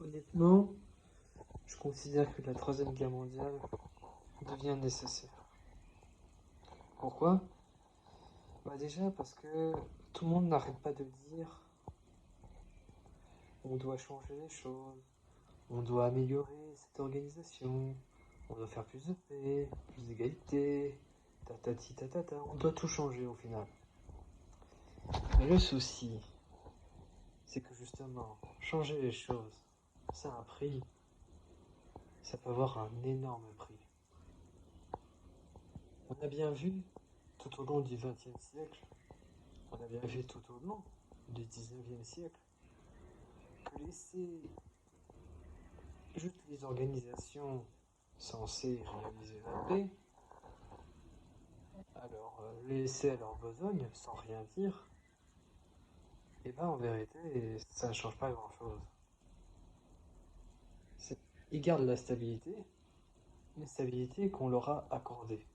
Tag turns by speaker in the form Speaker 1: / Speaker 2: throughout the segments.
Speaker 1: Honnêtement, je considère que la Troisième Guerre mondiale devient nécessaire. Pourquoi? Déjà parce que tout le monde n'arrête pas de dire on doit changer les choses, on doit améliorer cette organisation, on doit faire plus de paix, plus d'égalité, tatati tatata, on doit tout changer au final. Mais le souci, c'est que justement, changer les choses, ça a un prix, ça peut avoir un énorme prix. On a bien vu tout au long du XXe siècle, on a bien vu tout au long du XIXe siècle, que laisser juste les organisations censées réaliser la paix, alors laisser à leur besogne sans rien dire, et en vérité, ça ne change pas grand-chose. Ils gardent la stabilité qu'on leur a accordée.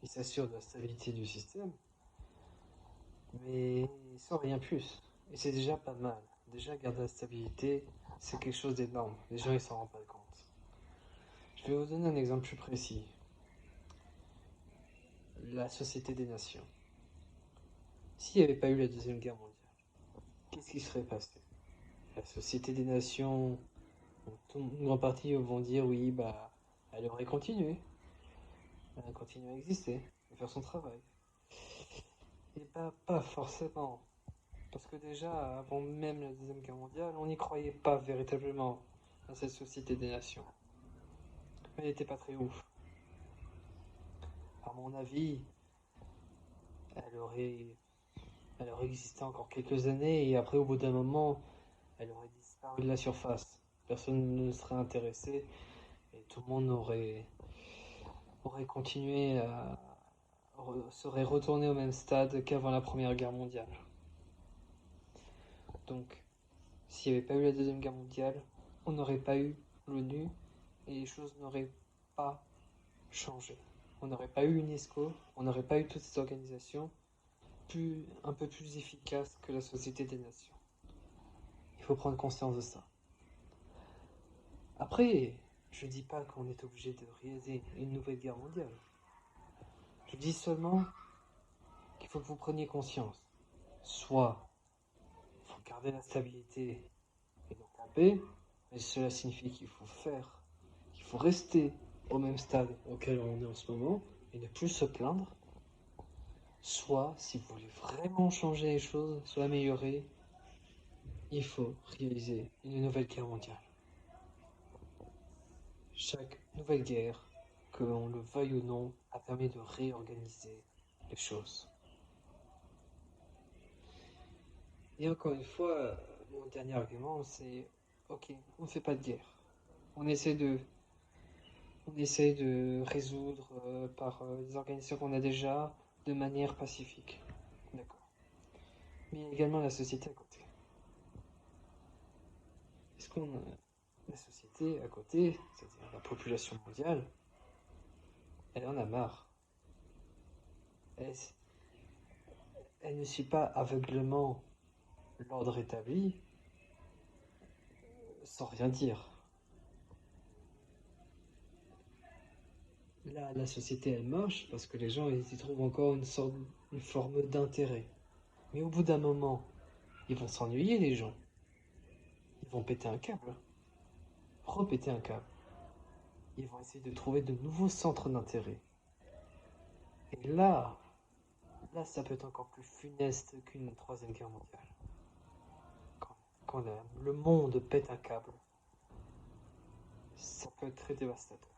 Speaker 1: Ils s'assurent de la stabilité du système, mais sans rien plus. Et c'est déjà pas mal. Déjà, garder la stabilité, c'est quelque chose d'énorme. Les gens, ils s'en rendent pas compte. Je vais vous donner un exemple plus précis. La Société des Nations. S'il n'y avait pas eu la Deuxième Guerre mondiale, qu'est-ce qui serait passé? La Société des Nations, une grande partie vont dire oui, elle aurait continué. Elle a continué à exister, à faire son travail. Et pas forcément. Parce que déjà, avant même la Deuxième Guerre mondiale, on n'y croyait pas véritablement à cette Société des Nations. Elle n'était pas très ouf. À mon avis, elle aurait, elle aurait existé encore quelques années et après, au bout d'un moment, elle aurait disparu de la surface. Personne ne serait intéressé et tout le monde aurait continué à serait retourné au même stade qu'avant la Première Guerre mondiale. Donc, s'il n'y avait pas eu la Deuxième Guerre mondiale, on n'aurait pas eu l'ONU et les choses n'auraient pas changé. On n'aurait pas eu UNESCO, on n'aurait pas eu toutes ces organisations un peu plus efficaces que la Société des Nations. Il faut prendre conscience de ça. Après, je dis pas qu'on est obligé de réaliser une nouvelle guerre mondiale. Je dis seulement qu'il faut que vous preniez conscience. Soit il faut garder la stabilité et donc la paix, mais cela signifie qu'il faut rester au même stade auquel on est en ce moment et ne plus se plaindre. Soit, si vous voulez vraiment changer les choses, soit améliorer, il faut réaliser une nouvelle guerre mondiale. Chaque nouvelle guerre, que l'on le veuille ou non, a permis de réorganiser les choses. Et encore une fois, mon dernier argument, c'est ok, on ne fait pas de guerre. On essaie de résoudre par les organisations qu'on a déjà de manière pacifique. D'accord. Mais il y a également la société à côté. Est-ce qu'on a la société à côté, c'est-à-dire la population mondiale, elle en a marre. Elle, elle ne suit pas aveuglément l'ordre établi sans rien dire. Là, la société, elle marche parce que les gens ils y trouvent encore une forme d'intérêt. Mais au bout d'un moment, ils vont s'ennuyer, les gens. Ils vont péter un câble. Repéter un câble. Ils vont essayer de trouver de nouveaux centres d'intérêt. Et là, ça peut être encore plus funeste qu'une troisième guerre mondiale. Quand le monde pète un câble, ça peut être très dévastateur.